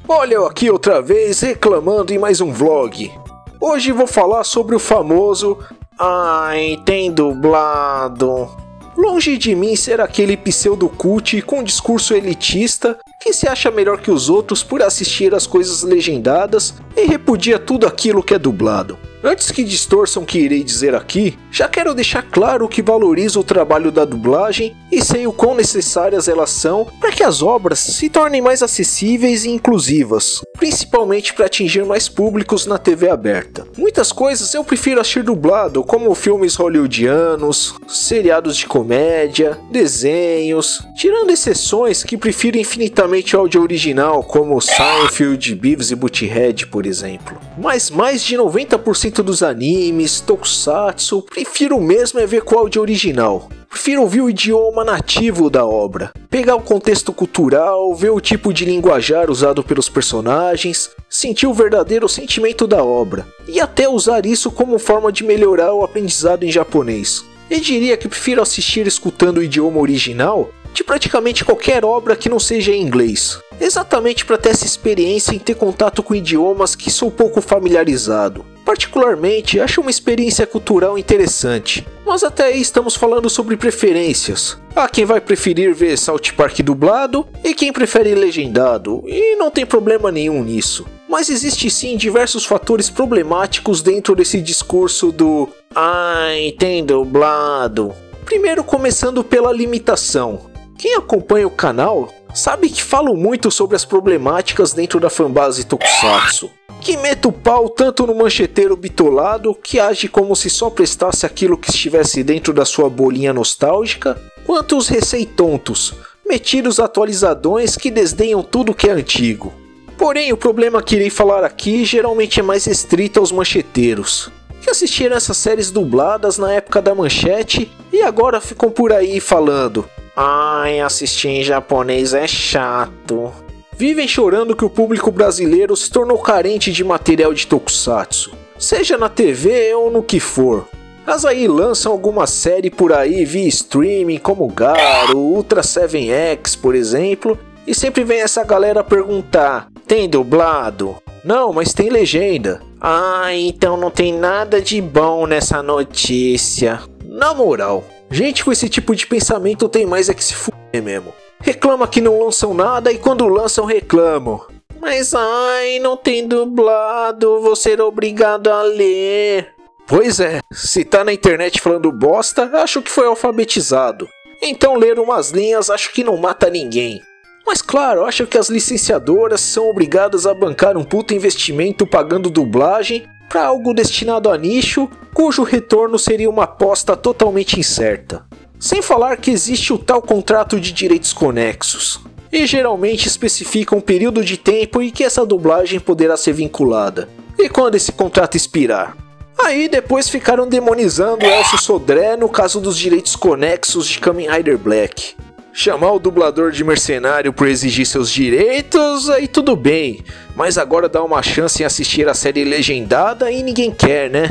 Olha eu aqui outra vez reclamando em mais um vlog. Hoje vou falar sobre o famoso "Ai, tem dublado". Longe de mim ser aquele pseudo-cult com discurso elitista que se acha melhor que os outros por assistir às coisas legendadas e repudia tudo aquilo que é dublado. Antes que distorçam o que irei dizer aqui, já quero deixar claro que valorizo o trabalho da dublagem e sei o quão necessárias elas são para que as obras se tornem mais acessíveis e inclusivas, principalmente para atingir mais públicos na TV aberta. Muitas coisas eu prefiro assistir dublado, como filmes hollywoodianos, seriados de comédia, desenhos, tirando exceções que prefiro infinitamente o áudio original, como Seinfeld, Beavis e Butthead, por exemplo. Mas mais de 90% dos animes, tokusatsu, prefiro mesmo é ver com o áudio original. Prefiro ouvir o idioma nativo da obra, pegar o contexto cultural, ver o tipo de linguajar usado pelos personagens, sentir o verdadeiro sentimento da obra, e até usar isso como forma de melhorar o aprendizado em japonês. Eu diria que prefiro assistir escutando o idioma original de praticamente qualquer obra que não seja em inglês, exatamente para ter essa experiência em ter contato com idiomas que sou pouco familiarizado. Particularmente, acho uma experiência cultural interessante, mas até aí estamos falando sobre preferências. Há quem vai preferir ver South Park dublado e quem prefere legendado, e não tem problema nenhum nisso. Mas existe sim diversos fatores problemáticos dentro desse discurso do "ai, tem dublado". Primeiro, começando pela limitação. Quem acompanha o canal sabe que falo muito sobre as problemáticas dentro da fanbase Tokusatsu, que mete o pau tanto no mancheteiro bitolado, que age como se só prestasse aquilo que estivesse dentro da sua bolinha nostálgica, quanto os receitontos, metidos atualizadões que desdenham tudo que é antigo. Porém, o problema que irei falar aqui geralmente é mais restrito aos mancheteiros, que assistiram essas séries dubladas na época da manchete e agora ficam por aí falando "ai, assistir em japonês é chato". Vivem chorando que o público brasileiro se tornou carente de material de tokusatsu, seja na TV ou no que for. Mas aí lançam alguma série por aí via streaming como Garo, Ultra 7X, por exemplo, e sempre vem essa galera perguntar "tem dublado?". "Não, mas tem legenda". "Ah, então não tem nada de bom nessa notícia". Na moral, gente com esse tipo de pensamento tem mais é que se fuder mesmo. Reclama que não lançam nada e quando lançam reclamam. "Mas ai, não tem dublado, vou ser obrigado a ler". Pois é, se tá na internet falando bosta, acho que foi alfabetizado. Então ler umas linhas acho que não mata ninguém. Mas claro, acho que as licenciadoras são obrigadas a bancar um puto investimento pagando dublagem para algo destinado a nicho, cujo retorno seria uma aposta totalmente incerta. Sem falar que existe o tal contrato de direitos conexos, e geralmente especifica um período de tempo em que essa dublagem poderá ser vinculada. E quando esse contrato expirar? Aí depois ficaram demonizando Elcio Sodré no caso dos direitos conexos de Kamen Rider Black. Chamar o dublador de mercenário por exigir seus direitos, aí tudo bem, mas agora dá uma chance em assistir a série legendada e ninguém quer, né?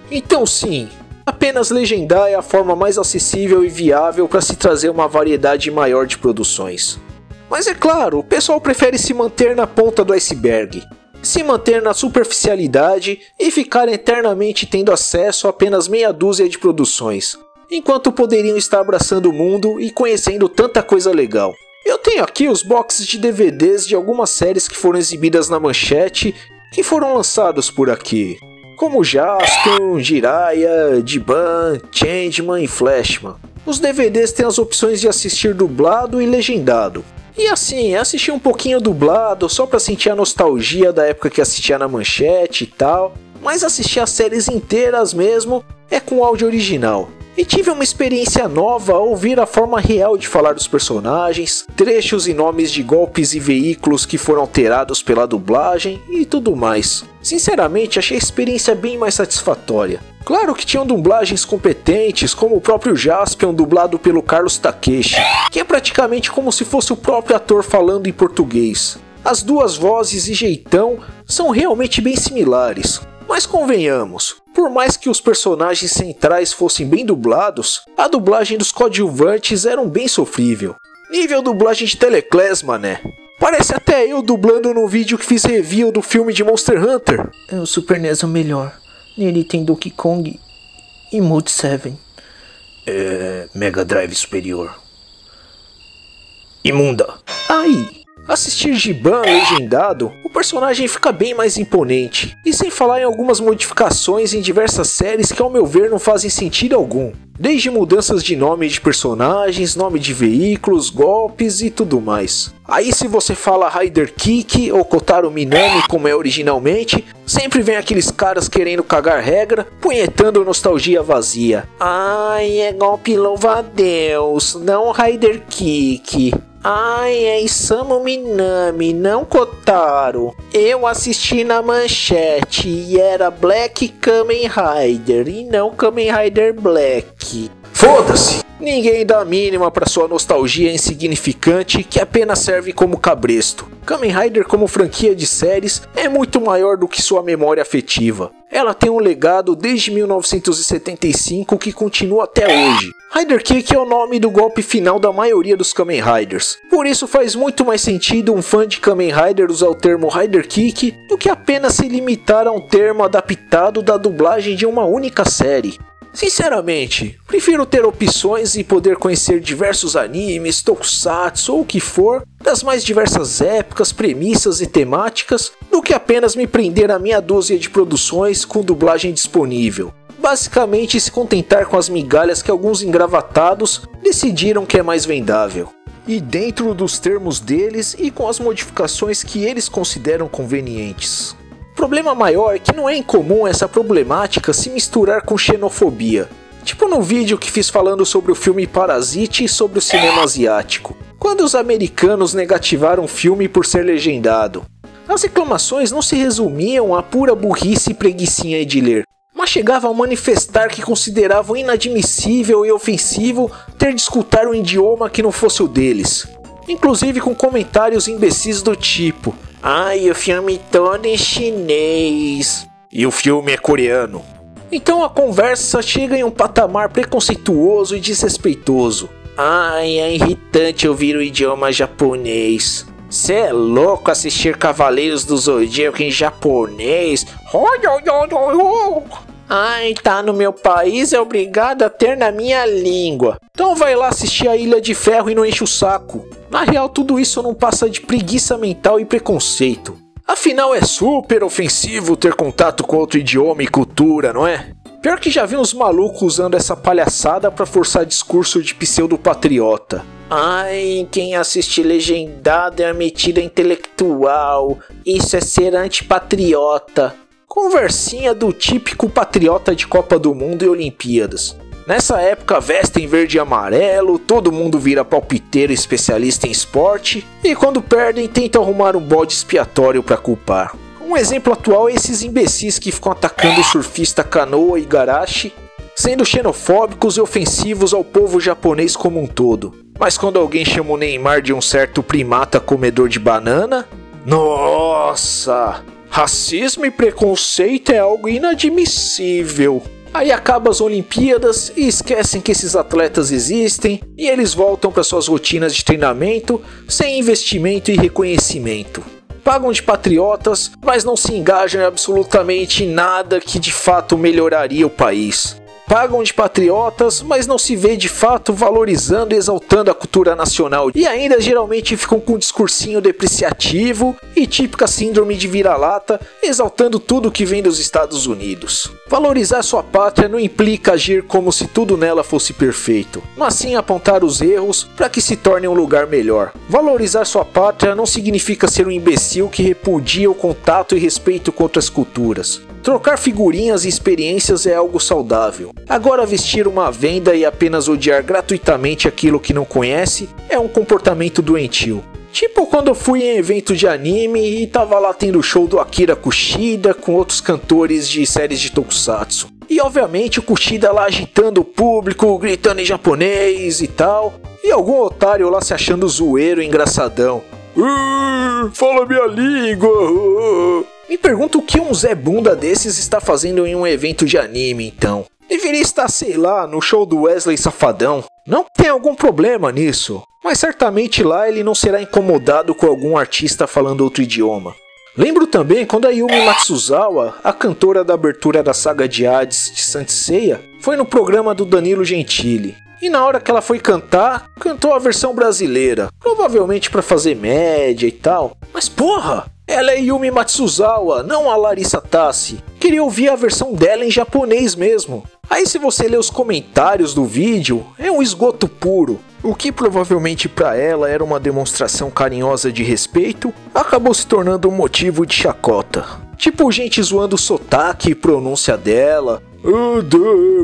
Então sim, apenas legendar é a forma mais acessível e viável para se trazer uma variedade maior de produções. Mas é claro, o pessoal prefere se manter na ponta do iceberg, se manter na superficialidade e ficar eternamente tendo acesso a apenas meia dúzia de produções, enquanto poderiam estar abraçando o mundo e conhecendo tanta coisa legal. Eu tenho aqui os boxes de DVDs de algumas séries que foram exibidas na manchete que foram lançados por aqui, como Jaspion, Jiraiya, Diban, Changeman e Flashman. Os DVDs têm as opções de assistir dublado e legendado. E assim, assistir um pouquinho dublado só pra sentir a nostalgia da época que assistia na manchete e tal, mas assistir as séries inteiras mesmo é com áudio original. E tive uma experiência nova ao ouvir a forma real de falar dos personagens, trechos e nomes de golpes e veículos que foram alterados pela dublagem e tudo mais. Sinceramente, achei a experiência bem mais satisfatória. Claro que tinham dublagens competentes, como o próprio Jaspion dublado pelo Carlos Takeshi, que é praticamente como se fosse o próprio ator falando em português. As duas vozes e jeitão são realmente bem similares, mas convenhamos, por mais que os personagens centrais fossem bem dublados, a dublagem dos coadjuvantes era bem sofrível. Nível dublagem de Teleclass, mané. Parece até eu dublando no vídeo que fiz review do filme de Monster Hunter. O Super NES é o melhor. Nele tem Donkey Kong e Mode 7. Mega Drive superior. Imunda. Aí, assistir Giban legendado, o personagem fica bem mais imponente. E sem falar em algumas modificações em diversas séries que ao meu ver não fazem sentido algum. Desde mudanças de nome de personagens, nome de veículos, golpes e tudo mais. Aí se você fala Rider Kick ou Kotaro Minami como é originalmente, sempre vem aqueles caras querendo cagar regra, punhetando nostalgia vazia. Ai, é golpe louva-a-Deus, não Rider Kick. Ai, é Isamu Minami, não Kotaro. Eu assisti na manchete e era Black Kamen Rider e não Kamen Rider Black. Foda-se! Ninguém dá a mínima pra sua nostalgia insignificante que apenas serve como cabresto. Kamen Rider como franquia de séries é muito maior do que sua memória afetiva. Ela tem um legado desde 1975 que continua até hoje. Rider Kick é o nome do golpe final da maioria dos Kamen Riders. Por isso faz muito mais sentido um fã de Kamen Rider usar o termo Rider Kick do que apenas se limitar a um termo adaptado da dublagem de uma única série. Sinceramente, prefiro ter opções e poder conhecer diversos animes, tokusatsu ou o que for, das mais diversas épocas, premissas e temáticas, do que apenas me prender a meia dúzia de produções com dublagem disponível. Basicamente se contentar com as migalhas que alguns engravatados decidiram que é mais vendável. E dentro dos termos deles e com as modificações que eles consideram convenientes. O problema maior é que não é incomum essa problemática se misturar com xenofobia. Tipo no vídeo que fiz falando sobre o filme Parasite e sobre o cinema asiático. Quando os americanos negativaram o filme por ser legendado. As reclamações não se resumiam a pura burrice e preguicinha de ler. Mas chegavam a manifestar que consideravam inadmissível e ofensivo ter de escutar um idioma que não fosse o deles. Inclusive com comentários imbecis do tipo: ai, o filme todo em chinês. E o filme é coreano. Então a conversa chega em um patamar preconceituoso e desrespeitoso. Ai, é irritante ouvir o idioma japonês. Cê é louco assistir Cavaleiros do Zodíaco em japonês? Ai, tá no meu país, é obrigado a ter na minha língua. Então vai lá assistir a Ilha de Ferro e não enche o saco. Na real, tudo isso não passa de preguiça mental e preconceito. Afinal, é super ofensivo ter contato com outro idioma e cultura, não é? Pior que já vi uns malucos usando essa palhaçada pra forçar discurso de pseudo-patriota. Ai, quem assiste legendado é a metida intelectual. Isso é ser antipatriota. Conversinha do típico patriota de Copa do Mundo e Olimpíadas. Nessa época vestem verde e amarelo, todo mundo vira palpiteiro especialista em esporte, e quando perdem tentam arrumar um bode expiatório para culpar. Um exemplo atual é esses imbecis que ficam atacando o surfista Kanoa Igarashi, sendo xenofóbicos e ofensivos ao povo japonês como um todo. Mas quando alguém chama o Neymar de um certo primata comedor de banana, nossa! Racismo e preconceito é algo inadmissível. Aí acabam as Olimpíadas e esquecem que esses atletas existem e eles voltam para suas rotinas de treinamento sem investimento e reconhecimento. Pagam de patriotas, mas não se engajam em absolutamente nada que de fato melhoraria o país. Pagam de patriotas, mas não se vê de fato valorizando e exaltando a cultura nacional. E ainda geralmente ficam com um discursinho depreciativo e típica síndrome de vira-lata, exaltando tudo que vem dos Estados Unidos. Valorizar sua pátria não implica agir como se tudo nela fosse perfeito, mas sim apontar os erros para que se torne um lugar melhor. Valorizar sua pátria não significa ser um imbecil que repudia o contato e respeito com outras culturas. Trocar figurinhas e experiências é algo saudável. Agora vestir uma venda e apenas odiar gratuitamente aquilo que não conhece é um comportamento doentio. Tipo quando eu fui em evento de anime e tava lá tendo o show do Akira Kushida com outros cantores de séries de tokusatsu. E obviamente o Kushida lá agitando o público, gritando em japonês e tal. E algum otário lá se achando zoeiro e engraçadão. Fala minha língua! Me pergunto o que um Zé Bunda desses está fazendo em um evento de anime então. Deveria estar, sei lá, no show do Wesley Safadão. Não tem algum problema nisso. mas certamente lá ele não será incomodado com algum artista falando outro idioma. Lembro também quando a Yumi Matsuzawa, a cantora da abertura da saga de Hades de Saint Seiya, foi no programa do Danilo Gentili. E na hora que ela foi cantar, cantou a versão brasileira, provavelmente pra fazer média e tal. Mas porra, ela é Yumi Matsuzawa, não a Larissa Tassi. Queria ouvir a versão dela em japonês mesmo. Aí se você ler os comentários do vídeo, é um esgoto puro. O que provavelmente pra ela era uma demonstração carinhosa de respeito, acabou se tornando um motivo de chacota. Tipo gente zoando o sotaque e pronúncia dela.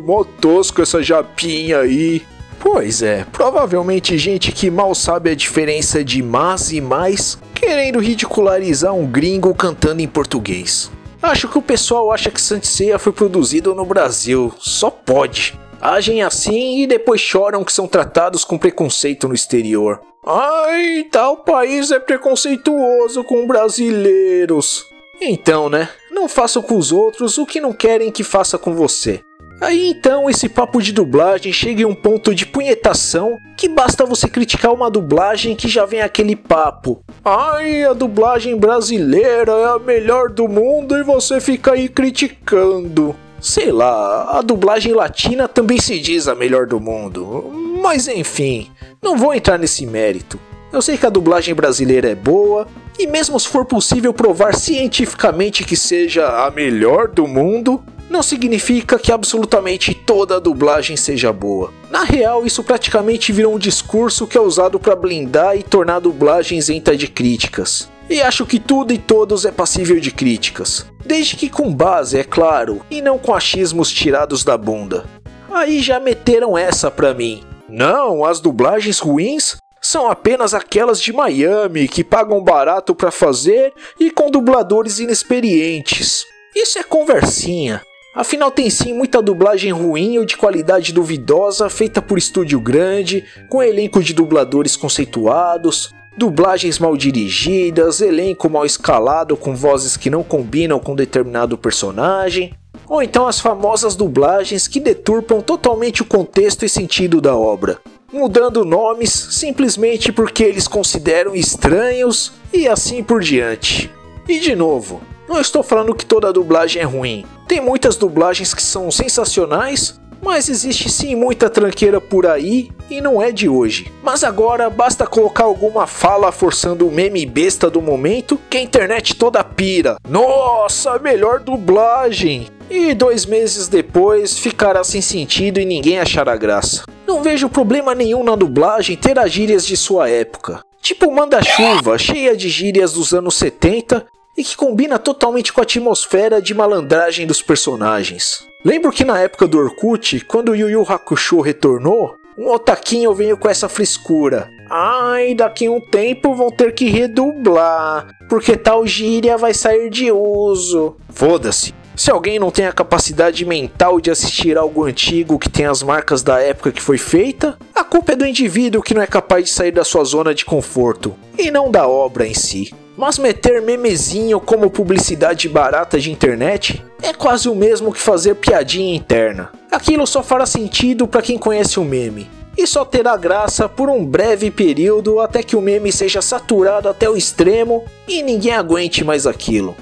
Mó tosco essa japinha aí. Pois é, provavelmente gente que mal sabe a diferença de mas e mais, querendo ridicularizar um gringo cantando em português. Acho que o pessoal acha que Saint Seiya foi produzido no Brasil, só pode. Agem assim e depois choram que são tratados com preconceito no exterior. Ai, tal país é preconceituoso com brasileiros. Então, né? Não façam com os outros o que não querem que faça com você. Aí então esse papo de dublagem chega em um ponto de punhetação que basta você criticar uma dublagem que já vem aquele papo. Ai, a dublagem brasileira é a melhor do mundo e você fica aí criticando. Sei lá, a dublagem latina também se diz a melhor do mundo. Mas enfim, não vou entrar nesse mérito. Eu sei que a dublagem brasileira é boa, e mesmo se for possível provar cientificamente que seja a melhor do mundo, não significa que absolutamente toda a dublagem seja boa. Na real, isso praticamente virou um discurso que é usado para blindar e tornar a dublagem isenta de críticas. E acho que tudo e todos é passível de críticas, desde que com base, é claro, e não com achismos tirados da bunda. Aí já meteram essa pra mim. Não, as dublagens ruins são apenas aquelas de Miami que pagam barato pra fazer e com dubladores inexperientes. Isso é conversinha. Afinal tem sim muita dublagem ruim ou de qualidade duvidosa feita por estúdio grande, com elenco de dubladores conceituados, dublagens mal dirigidas, elenco mal escalado com vozes que não combinam com determinado personagem, ou então as famosas dublagens que deturpam totalmente o contexto e sentido da obra, mudando nomes simplesmente porque eles consideram estranhos e assim por diante. E de novo, não estou falando que toda dublagem é ruim. Tem muitas dublagens que são sensacionais, mas existe sim muita tranqueira por aí e não é de hoje. Mas agora basta colocar alguma fala forçando o meme besta do momento que a internet toda pira. Nossa, melhor dublagem! E 2 meses depois ficará sem sentido e ninguém achará graça. Não vejo problema nenhum na dublagem ter as gírias de sua época. Tipo Manda-Chuva, cheia de gírias dos anos 70 e que combina totalmente com a atmosfera de malandragem dos personagens. Lembro que na época do Orkut, quando o Yu Yu Hakusho retornou, um otaquinho veio com essa frescura. Ai, daqui a um tempo vão ter que redublar, porque tal gíria vai sair de uso. Foda-se. Se alguém não tem a capacidade mental de assistir algo antigo que tem as marcas da época que foi feita, a culpa é do indivíduo que não é capaz de sair da sua zona de conforto, e não da obra em si. Mas meter memezinho como publicidade barata de internet é quase o mesmo que fazer piadinha interna. Aquilo só fará sentido para quem conhece o meme, e só terá graça por um breve período até que o meme seja saturado até o extremo e ninguém aguente mais aquilo.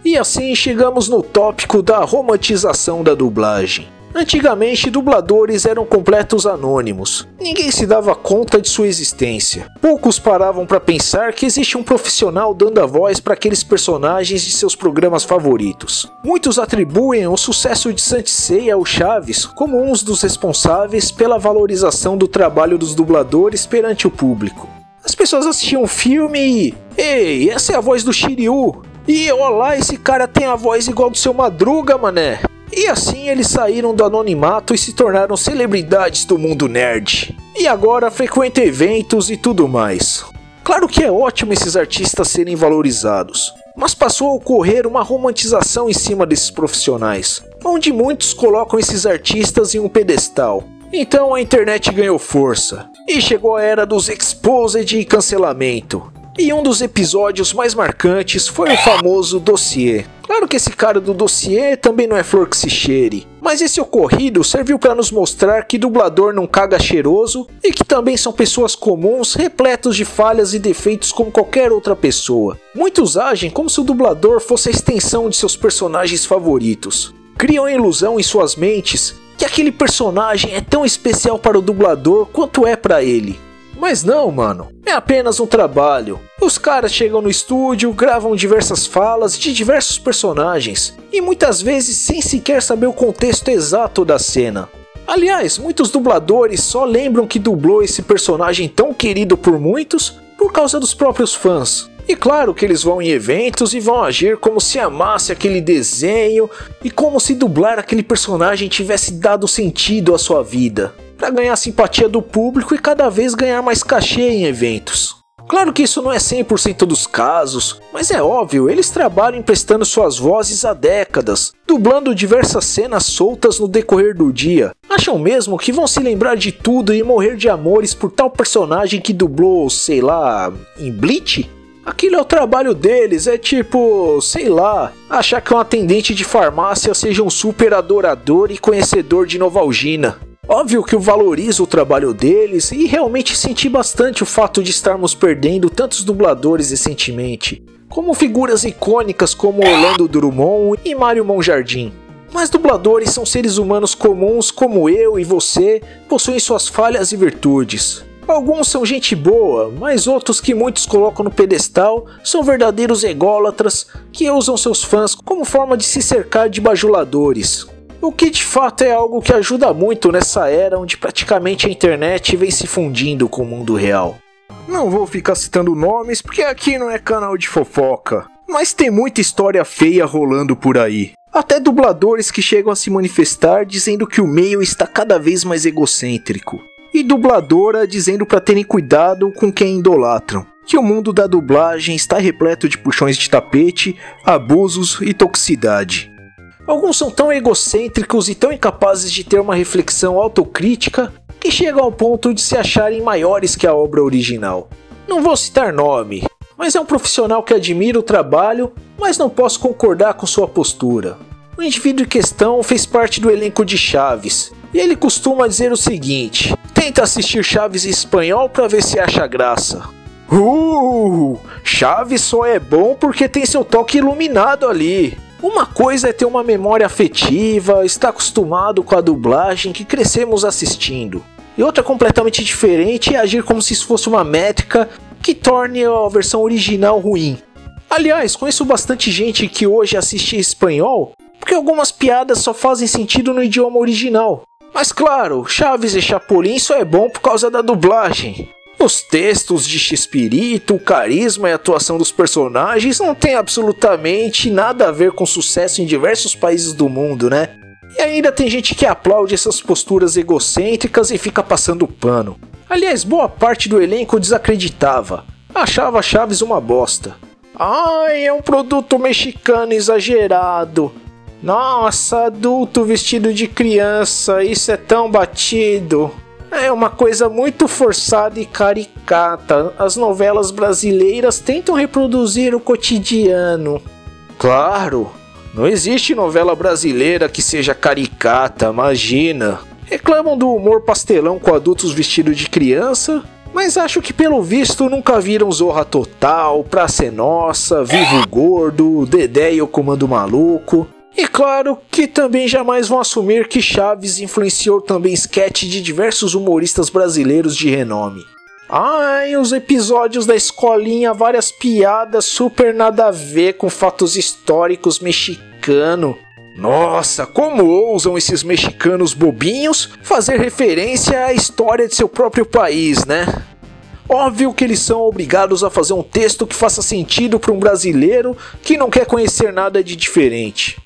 E assim chegamos no tópico da romantização da dublagem. Antigamente, dubladores eram completos anônimos. Ninguém se dava conta de sua existência. Poucos paravam para pensar que existe um profissional dando a voz para aqueles personagens de seus programas favoritos. Muitos atribuem o sucesso de Saint Seiya ao Chaves como uns dos responsáveis pela valorização do trabalho dos dubladores perante o público. As pessoas assistiam o filme e... Ei, essa é a voz do Shiryu! E olha lá, esse cara tem a voz igual do Seu Madruga, mané! E assim eles saíram do anonimato e se tornaram celebridades do mundo nerd. E agora frequentam eventos e tudo mais. Claro que é ótimo esses artistas serem valorizados, mas passou a ocorrer uma romantização em cima desses profissionais, onde muitos colocam esses artistas em um pedestal. Então a internet ganhou força, e chegou a era dos exposed e cancelamento. E um dos episódios mais marcantes foi o famoso dossiê. Claro que esse cara do dossiê também não é flor que se cheire, mas esse ocorrido serviu para nos mostrar que dublador não caga cheiroso e que também são pessoas comuns, repletos de falhas e defeitos como qualquer outra pessoa. Muitos agem como se o dublador fosse a extensão de seus personagens favoritos. Criam a ilusão em suas mentes que aquele personagem é tão especial para o dublador quanto é para ele. Mas não, mano, é apenas um trabalho. Os caras chegam no estúdio, gravam diversas falas de diversos personagens, e muitas vezes sem sequer saber o contexto exato da cena. Aliás, muitos dubladores só lembram que dublou esse personagem tão querido por muitos por causa dos próprios fãs. E claro que eles vão em eventos e vão agir como se amasse aquele desenho e como se dublar aquele personagem tivesse dado sentido à sua vida, para ganhar a simpatia do público e cada vez ganhar mais cachê em eventos. Claro que isso não é 100% dos casos, mas é óbvio, eles trabalham emprestando suas vozes há décadas, dublando diversas cenas soltas no decorrer do dia. Acham mesmo que vão se lembrar de tudo e morrer de amores por tal personagem que dublou, sei lá, em Bleach? Aquilo é o trabalho deles, é tipo, sei lá, achar que um atendente de farmácia seja um super adorador e conhecedor de Novalgina. Óbvio que eu valorizo o trabalho deles e realmente senti bastante o fato de estarmos perdendo tantos dubladores recentemente, como figuras icônicas como Orlando Drummond e Mário Monjardim. Mas dubladores são seres humanos comuns como eu e você, possuem suas falhas e virtudes. Alguns são gente boa, mas outros que muitos colocam no pedestal são verdadeiros ególatras que usam seus fãs como forma de se cercar de bajuladores. O que de fato é algo que ajuda muito nessa era onde praticamente a internet vem se fundindo com o mundo real. Não vou ficar citando nomes porque aqui não é canal de fofoca, mas tem muita história feia rolando por aí. Até dubladores que chegam a se manifestar dizendo que o meio está cada vez mais egocêntrico. E dubladora dizendo para terem cuidado com quem idolatram, que o mundo da dublagem está repleto de puxões de tapete, abusos e toxicidade. Alguns são tão egocêntricos e tão incapazes de ter uma reflexão autocrítica que chegam ao ponto de se acharem maiores que a obra original. Não vou citar nome, mas é um profissional que admira o trabalho, mas não posso concordar com sua postura. O indivíduo em questão fez parte do elenco de Chaves, e ele costuma dizer o seguinte: tenta assistir Chaves em espanhol pra ver se acha graça. Chaves só é bom porque tem seu toque iluminado ali. Uma coisa é ter uma memória afetiva, estar acostumado com a dublagem que crescemos assistindo. E outra completamente diferente é agir como se isso fosse uma métrica que torne a versão original ruim. Aliás, conheço bastante gente que hoje assiste em espanhol porque algumas piadas só fazem sentido no idioma original. Mas claro, Chaves e Chapolin só é bom por causa da dublagem. Os textos de Chespirito, o carisma e a atuação dos personagens não tem absolutamente nada a ver com sucesso em diversos países do mundo, né? E ainda tem gente que aplaude essas posturas egocêntricas e fica passando pano. Aliás, boa parte do elenco desacreditava, achava Chaves uma bosta. Ai, é um produto mexicano exagerado. Nossa, adulto vestido de criança, isso é tão batido. É uma coisa muito forçada e caricata. As novelas brasileiras tentam reproduzir o cotidiano. Claro, não existe novela brasileira que seja caricata, imagina. Reclamam do humor pastelão com adultos vestidos de criança, mas acho que pelo visto nunca viram Zorra Total, Praça é Nossa, Vivo Gordo, Dedé e o Comando Maluco. E claro que também jamais vão assumir que Chaves influenciou também sketch de diversos humoristas brasileiros de renome. Ai, os episódios da escolinha, várias piadas super nada a ver com fatos históricos mexicanos. Nossa, como ousam esses mexicanos bobinhos fazer referência à história de seu próprio país, né? Óbvio que eles são obrigados a fazer um texto que faça sentido para um brasileiro que não quer conhecer nada de diferente.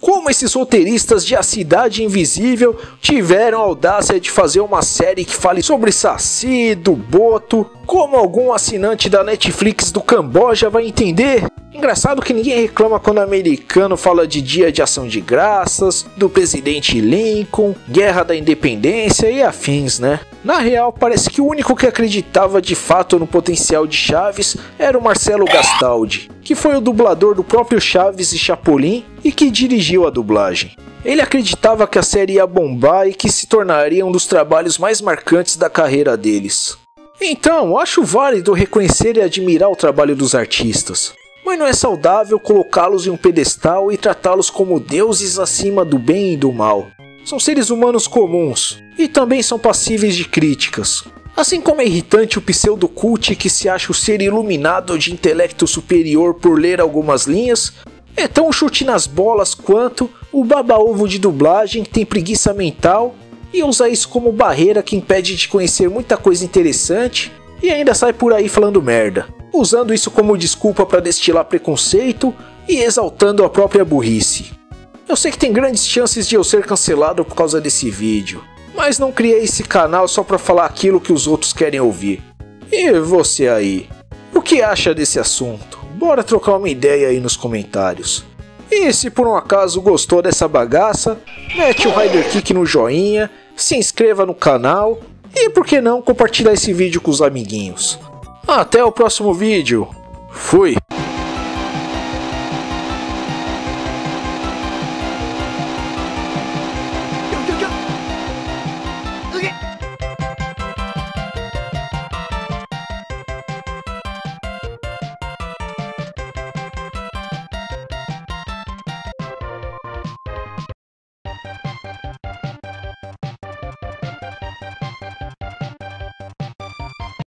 Como esses roteiristas de A Cidade Invisível tiveram a audácia de fazer uma série que fale sobre Saci, do Boto, como algum assinante da Netflix do Camboja vai entender? Engraçado que ninguém reclama quando o americano fala de Dia de Ação de Graças, do presidente Lincoln, Guerra da Independência e afins, né? Na real, parece que o único que acreditava de fato no potencial de Chaves era o Marcelo Gastaldi, que foi o dublador do próprio Chaves e Chapolin e que dirigiu a dublagem. Ele acreditava que a série ia bombar e que se tornaria um dos trabalhos mais marcantes da carreira deles. Então, acho válido reconhecer e admirar o trabalho dos artistas, mas não é saudável colocá-los em um pedestal e tratá-los como deuses acima do bem e do mal. São seres humanos comuns, e também são passíveis de críticas. Assim como é irritante o pseudo-cult que se acha o ser iluminado de intelecto superior por ler algumas linhas, é tão chute nas bolas quanto o baba-ovo de dublagem que tem preguiça mental e usa isso como barreira que impede de conhecer muita coisa interessante e ainda sai por aí falando merda, usando isso como desculpa para destilar preconceito e exaltando a própria burrice. Eu sei que tem grandes chances de eu ser cancelado por causa desse vídeo, mas não criei esse canal só pra falar aquilo que os outros querem ouvir. E você aí? O que acha desse assunto? Bora trocar uma ideia aí nos comentários. E se por um acaso gostou dessa bagaça, mete o Rider Kick no joinha, se inscreva no canal e por que não compartilhar esse vídeo com os amiguinhos. Até o próximo vídeo. Fui!